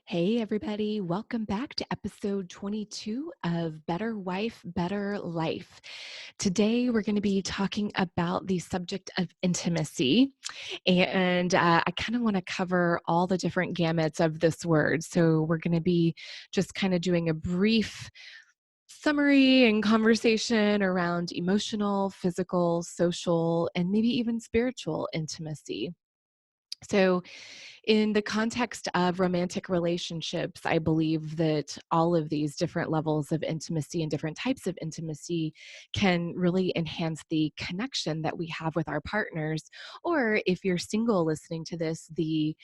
Hey, everybody. Welcome back to episode 22 of Better Wife, Better Life. Today, we're going to be talking about the subject of intimacy. And I kind of want to cover all the different gamuts of this word. So, we're going to be just kind of doing a brief summary and conversation around emotional, physical, social, and maybe even spiritual intimacy. So, in the context of romantic relationships, I believe that all of these different levels of intimacy and different types of intimacy can really enhance the connection that we have with our partners. Or if you're single listening to this, the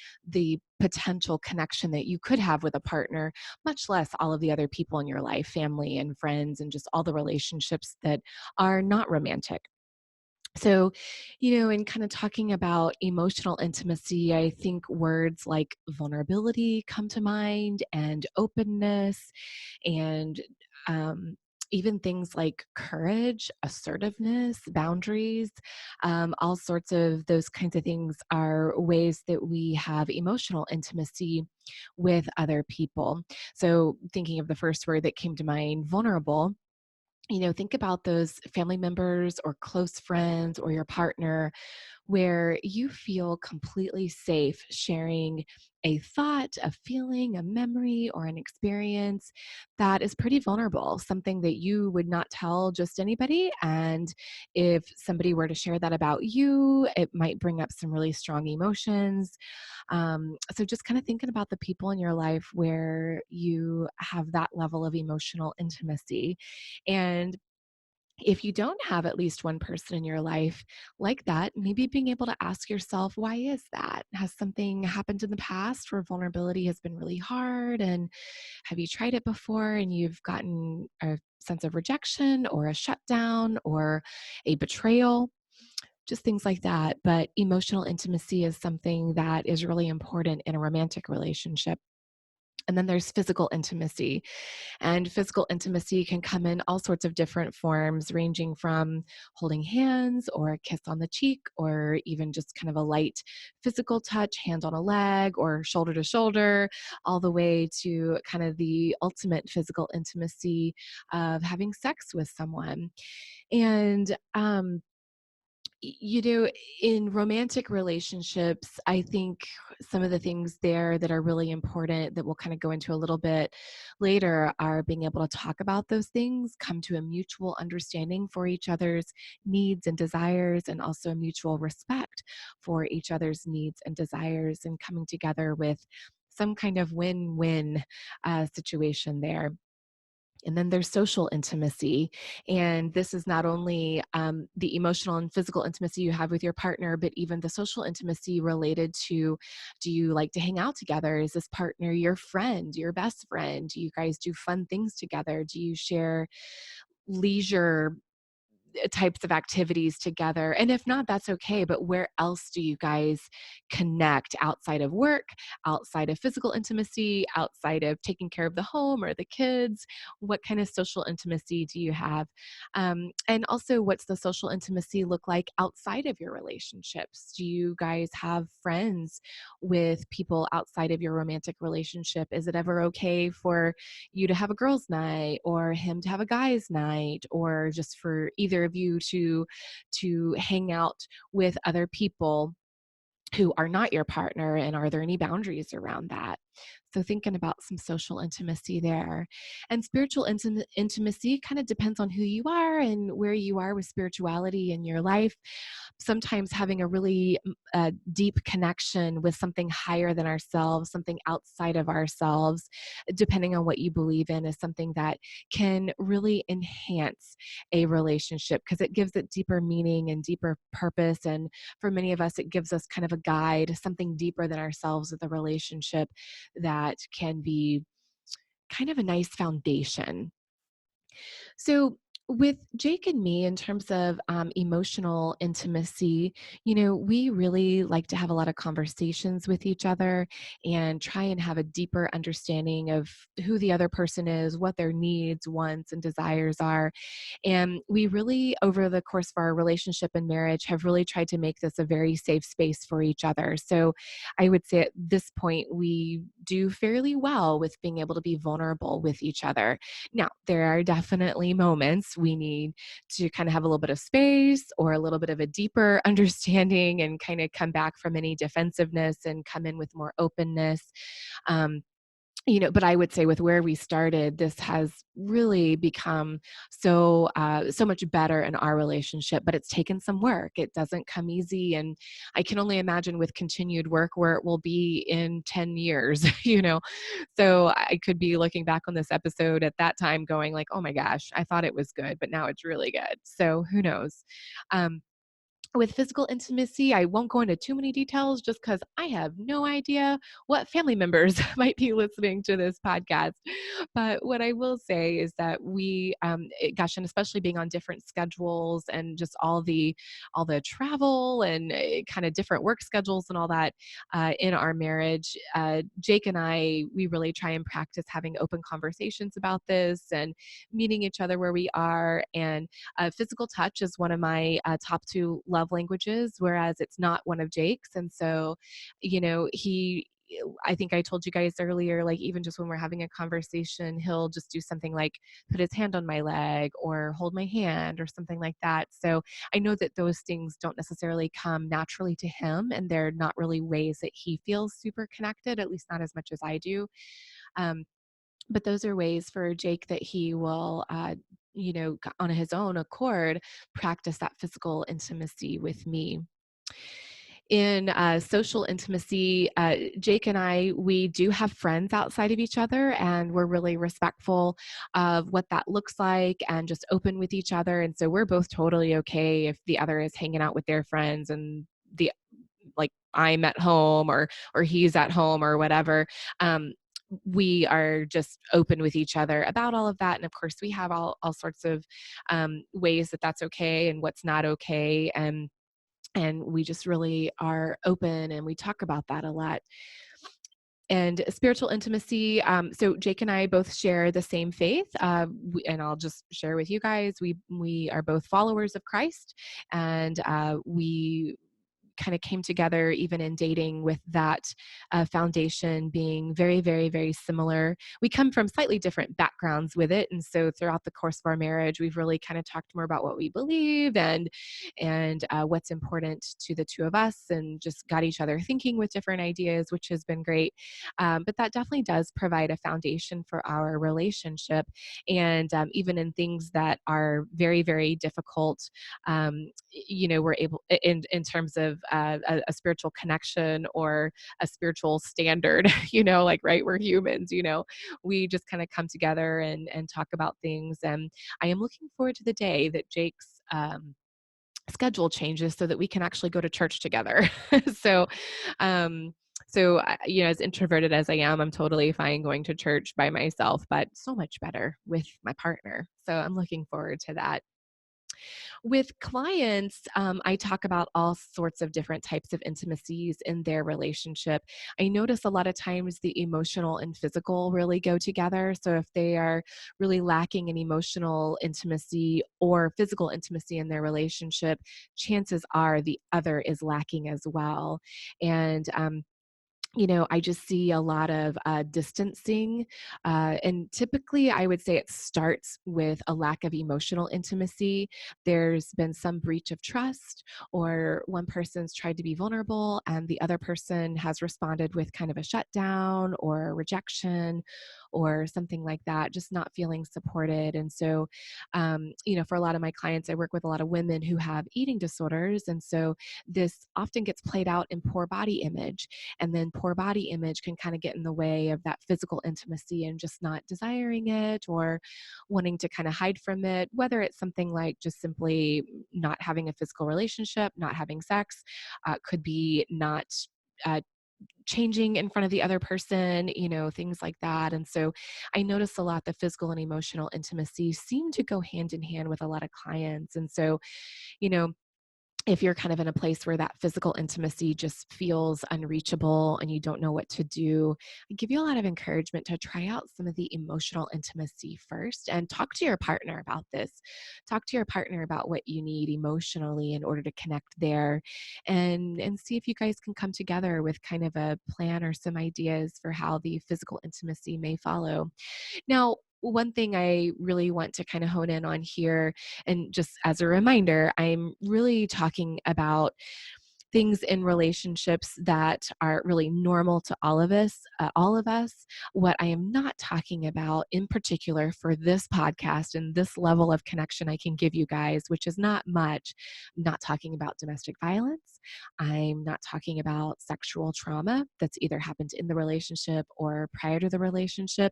potential connection that you could have with a partner, much less all of the other people in your life, family and friends, and just all the relationships that are not romantic. So, in kind of talking about emotional intimacy, I think words like vulnerability come to mind and openness and um, even things like courage, assertiveness, boundaries, all sorts of those kinds of things are ways that we have emotional intimacy with other people. So, thinking of the first word that came to mind, vulnerable. Think about those family members or close friends or your partner where you feel completely safe sharing a thought, a feeling, a memory, or an experience that is pretty vulnerable, something that you would not tell just anybody. And if somebody were to share that about you, it might bring up some really strong emotions. So just kind of thinking about the people in your life where you have that level of emotional intimacy. And if you don't have at least one person in your life like that, maybe being able to ask yourself, why is that? Has something happened in the past where vulnerability has been really hard? And have you tried it before and you've gotten a sense of rejection or a shutdown or a betrayal? Just things like that. But emotional intimacy is something that is really important in a romantic relationship. And then there's physical intimacy. And physical intimacy can come in all sorts of different forms, ranging from holding hands or a kiss on the cheek, or even just kind of a light physical touch, hand on a leg or shoulder to shoulder, all the way to kind of the ultimate physical intimacy of having sex with someone. And you know, in romantic relationships, I think some of the things there that are really important that we'll kind of go into a little bit later are being able to talk about those things, come to a mutual understanding for each other's needs and desires, and also a mutual respect for each other's needs and desires, and coming together with some kind of win-win situation there. And then there's social intimacy. And this is not only the emotional and physical intimacy you have with your partner, but even the social intimacy related to, do you like to hang out together? Is this partner your friend, your best friend? Do you guys do fun things together? Do you share leisure types of activities together? And if not, that's okay. But where else do you guys connect outside of work, outside of physical intimacy, outside of taking care of the home or the kids? What kind of social intimacy do you have? And also, what's the social intimacy look like outside of your relationships? Do you guys have friends with people outside of your romantic relationship? Is it ever okay for you to have a girls' night or him to have a guys' night, or just for either of you to hang out with other people who are not your partner, and are there any boundaries around that? So thinking about some social intimacy there. And spiritual intimacy kind of depends on who you are and where you are with spirituality in your life. Sometimes having a really deep connection with something higher than ourselves, something outside of ourselves, depending on what you believe in, is something that can really enhance a relationship because it gives it deeper meaning and deeper purpose. And for many of us, it gives us kind of a guide, something deeper than ourselves with a relationship that can be kind of a nice foundation. So, with Jake and me, in terms of emotional intimacy, we really like to have a lot of conversations with each other and try and have a deeper understanding of who the other person is, what their needs, wants, and desires are. And we really, over the course of our relationship and marriage, have really tried to make this a very safe space for each other. So I would say at this point, we do fairly well with being able to be vulnerable with each other. Now, there are definitely moments we need to kind of have a little bit of space or a little bit of a deeper understanding and kind of come back from any defensiveness and come in with more openness. Um, but I would say with where we started, this has really become so much better in our relationship, but it's taken some work. It doesn't come easy, and I can only imagine with continued work where it will be in 10 years, So I could be looking back on this episode at that time going like, "Oh my gosh, I thought it was good, but now it's really good." So who knows? Um, with physical intimacy, I won't go into too many details just because I have no idea what family members might be listening to this podcast. But what I will say is that gosh, and especially being on different schedules and just all the travel and kind of different work schedules and all that in our marriage, Jake and I, we really try and practice having open conversations about this and meeting each other where we are. And physical touch is one of my top two love languages, whereas it's not one of Jake's. And so, I think I told you guys earlier, like even just when we're having a conversation, he'll just do something like put his hand on my leg or hold my hand or something like that. So I know that those things don't necessarily come naturally to him, and they're not really ways that he feels super connected, at least not as much as I do. Um, but those are ways for Jake that he will, on his own accord, practice that physical intimacy with me. In social intimacy, Jake and I, we do have friends outside of each other, and we're really respectful of what that looks like and just open with each other. And so we're both totally okay if the other is hanging out with their friends and the like I'm at home or he's at home or whatever. Um, we are just open with each other about all of that. And of course, we have all sorts of ways that that's okay and what's not okay. And we just really are open and we talk about that a lot. And spiritual intimacy. So Jake and I both share the same faith, and I'll just share with you guys. We are both followers of Christ, and we kind of came together even in dating with that foundation being very, very, very similar. We come from slightly different backgrounds with it. And so throughout the course of our marriage, we've really kind of talked more about what we believe and what's important to the two of us and just got each other thinking with different ideas, which has been great. But that definitely does provide a foundation for our relationship. And even in things that are very, very difficult, we're able in terms of a spiritual connection or a spiritual standard, like, right, we're humans, we just kind of come together and talk about things. And I am looking forward to the day that Jake's schedule changes so that we can actually go to church together. so um as introverted as I am, I'm totally fine going to church by myself, but so much better with my partner. So I'm looking forward to that. With clients, I talk about all sorts of different types of intimacies in their relationship. I notice a lot of times the emotional and physical really go together. So if they are really lacking in emotional intimacy or physical intimacy in their relationship, chances are the other is lacking as well. And I just see a lot of distancing. And typically, I would say it starts with a lack of emotional intimacy. There's been some breach of trust, or one person's tried to be vulnerable, and the other person has responded with kind of a shutdown or rejection or something like that, just not feeling supported. And so, for a lot of my clients, I work with a lot of women who have eating disorders. And so, this often gets played out in poor body image, and then poor body image can kind of get in the way of that physical intimacy and just not desiring it or wanting to kind of hide from it, whether it's something like just simply not having a physical relationship, not having sex, could be not uh, changing in front of the other person, things like that. And so I notice a lot the physical and emotional intimacy seem to go hand in hand with a lot of clients. And so, you know, if you're kind of in a place where that physical intimacy just feels unreachable and you don't know what to do, I give you a lot of encouragement to try out some of the emotional intimacy first and talk to your partner about this. Talk to your partner about what you need emotionally in order to connect there, and see if you guys can come together with kind of a plan or some ideas for how the physical intimacy may follow. Now, one thing I really want to kind of hone in on here, and just as a reminder, I'm really talking about things in relationships that are really normal to all of us. What I am not talking about in particular for this podcast and this level of connection I can give you guys, which is not much. I'm not talking about domestic violence. I'm not talking about sexual trauma that's either happened in the relationship or prior to the relationship,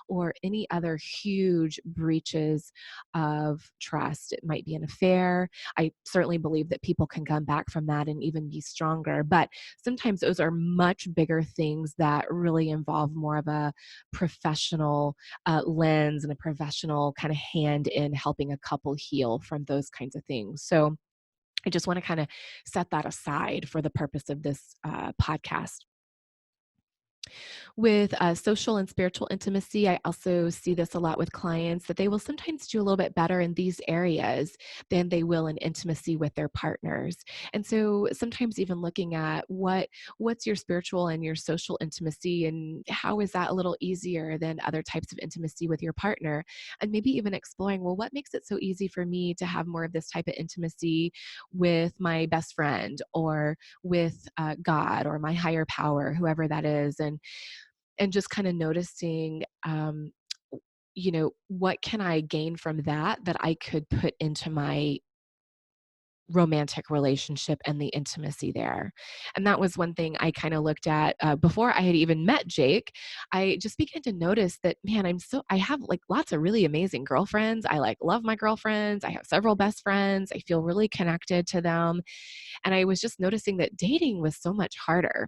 or any other huge breaches of trust. It might be an affair. I certainly believe that people can come back from that and even be stronger. But sometimes those are much bigger things that really involve more of a professional lens and a professional kind of hand in helping a couple heal from those kinds of things. So I just want to kind of set that aside for the purpose of this podcast. With social and spiritual intimacy, I also see this a lot with clients that they will sometimes do a little bit better in these areas than they will in intimacy with their partners. And so sometimes even looking at what's your spiritual and your social intimacy and how is that a little easier than other types of intimacy with your partner, and maybe even exploring, well, what makes it so easy for me to have more of this type of intimacy with my best friend or with God or my higher power, whoever that is, and just kind of noticing, what can I gain from that that I could put into my romantic relationship and the intimacy there. And that was one thing I kind of looked at before I had even met Jake. I just began to notice that, man, I have like lots of really amazing girlfriends. I like love my girlfriends. I have several best friends. I feel really connected to them. And I was just noticing that dating was so much harder.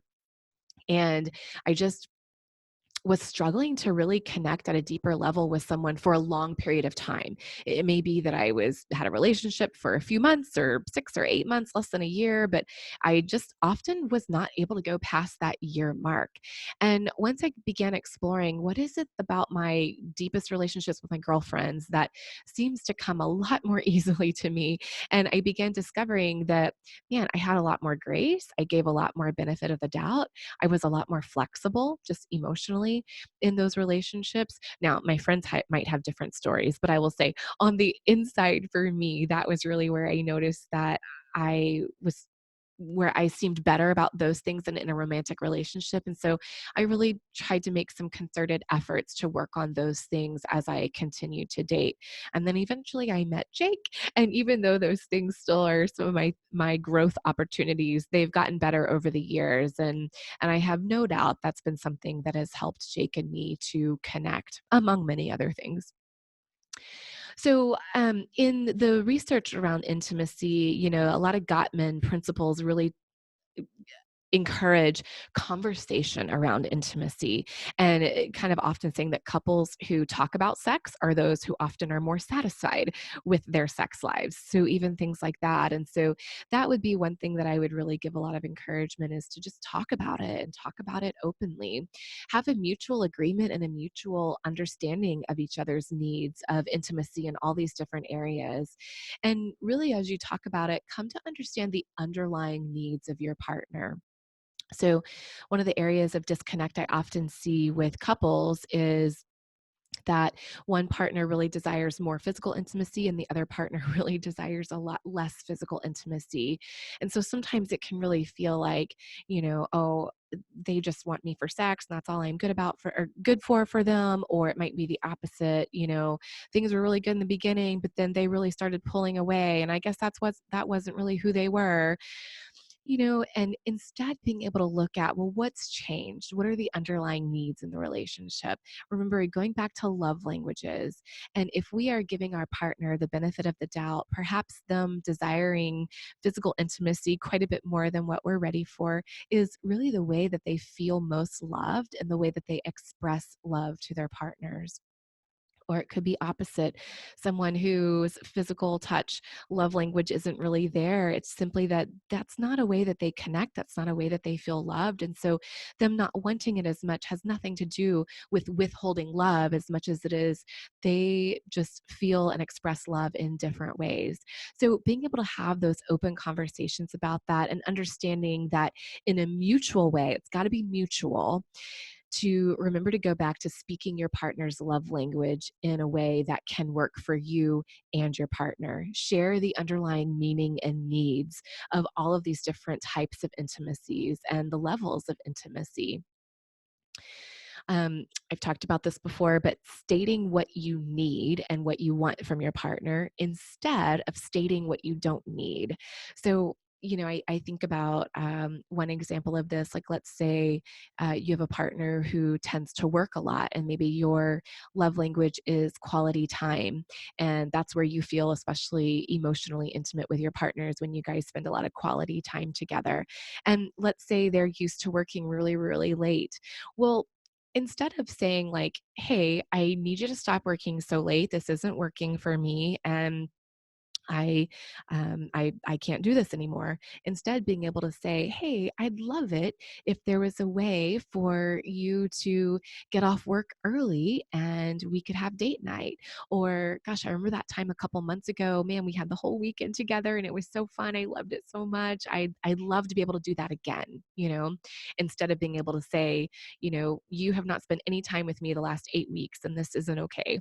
And I just was struggling to really connect at a deeper level with someone for a long period of time. It may be that I had a relationship for a few months or 6 or 8 months, less than a year, but I just often was not able to go past that year mark. And once I began exploring what is it about my deepest relationships with my girlfriends that seems to come a lot more easily to me, and I began discovering that, man, I had a lot more grace. I gave a lot more benefit of the doubt. I was a lot more flexible just emotionally in those relationships. Now, my friends might have different stories, but I will say on the inside for me, that was really where I noticed that I was where I seemed better about those things than in a romantic relationship. And so I really tried to make some concerted efforts to work on those things as I continued to date. And then eventually I met Jake. And even though those things still are some of my growth opportunities, they've gotten better over the years. And I have no doubt that's been something that has helped Jake and me to connect, among many other things. So, in the research around intimacy, a lot of Gottman principles really encourage conversation around intimacy, and kind of often saying that couples who talk about sex are those who often are more satisfied with their sex lives. So even things like that. And so that would be one thing that I would really give a lot of encouragement, is to just talk about it and talk about it openly. Have a mutual agreement and a mutual understanding of each other's needs of intimacy in all these different areas. And really, as you talk about it, come to understand the underlying needs of your partner. So, one of the areas of disconnect I often see with couples is that one partner really desires more physical intimacy and the other partner really desires a lot less physical intimacy. And so sometimes it can really feel like, oh, they just want me for sex and that's all I'm good about for or good for them. Or it might be the opposite. Things were really good in the beginning, but then they really started pulling away. And I guess that wasn't really who they were. And instead being able to look at, well, what's changed? What are the underlying needs in the relationship? Remember, going back to love languages. And if we are giving our partner the benefit of the doubt, perhaps them desiring physical intimacy quite a bit more than what we're ready for is really the way that they feel most loved and the way that they express love to their partners. Or it could be opposite, someone whose physical touch love language isn't really there. It's simply that that's not a way that they connect. That's not a way that they feel loved. And so, them not wanting it as much has nothing to do with withholding love as much as it is they just feel and express love in different ways. So, being able to have those open conversations about that and understanding that in a mutual way, it's got to be mutual, to remember to go back to speaking your partner's love language in a way that can work for you and your partner. Share the underlying meaning and needs of all of these different types of intimacies and the levels of intimacy. I've talked about this before, but stating what you need and what you want from your partner instead of stating what you don't need. So, I think about one example of this. Like, let's say you have a partner who tends to work a lot, and maybe your love language is quality time. And that's where you feel especially emotionally intimate with your partners, when you guys spend a lot of quality time together. And let's say they're used to working really, really late. Well, instead of saying like, "Hey, I need you to stop working so late. This isn't working for me, and I, I can't do this anymore." Instead, being able to say, "Hey, I'd love it if there was a way for you to get off work early and we could have date night." Or, "Gosh, I remember that time a couple months ago. Man, we had the whole weekend together and it was so fun. I loved it so much. I'd love to be able to do that again." Instead of being able to say, "You have not spent any time with me the last 8 weeks, and this isn't okay."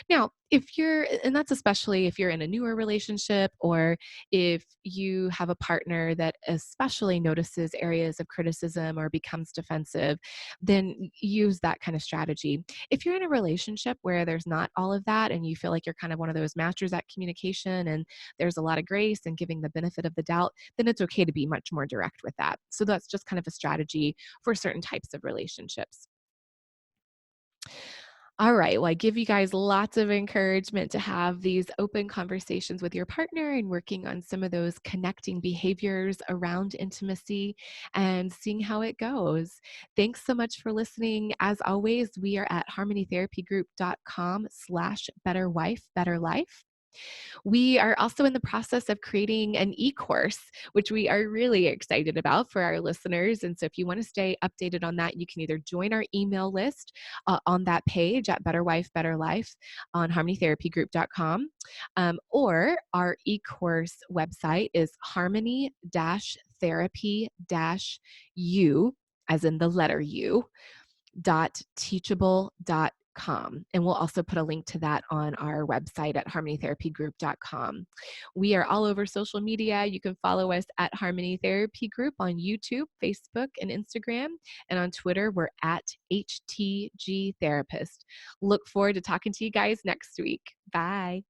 Now, if you're, and that's especially if you're in a newer relationship, or if you have a partner that especially notices areas of criticism or becomes defensive, then use that kind of strategy. If you're in a relationship where there's not all of that and you feel like you're kind of one of those masters at communication and there's a lot of grace and giving the benefit of the doubt, then it's okay to be much more direct with that. So that's just kind of a strategy for certain types of relationships. All right. Well, I give you guys lots of encouragement to have these open conversations with your partner and working on some of those connecting behaviors around intimacy and seeing how it goes. Thanks so much for listening. As always, we are at harmonytherapygroup.com/better wife, better life. We are also in the process of creating an e-course, which we are really excited about for our listeners. And so if you want to stay updated on that, you can either join our email list on that page at Better Wife, Better Life on harmonytherapygroup.com, or our e-course website is harmony-therapy-u, as in the letter U, teachable.com. And we'll also put a link to that on our website at harmonytherapygroup.com. We are all over social media. You can follow us at Harmony Therapy Group on YouTube, Facebook, and Instagram. And on Twitter, we're at HTG Therapist. Look forward to talking to you guys next week. Bye.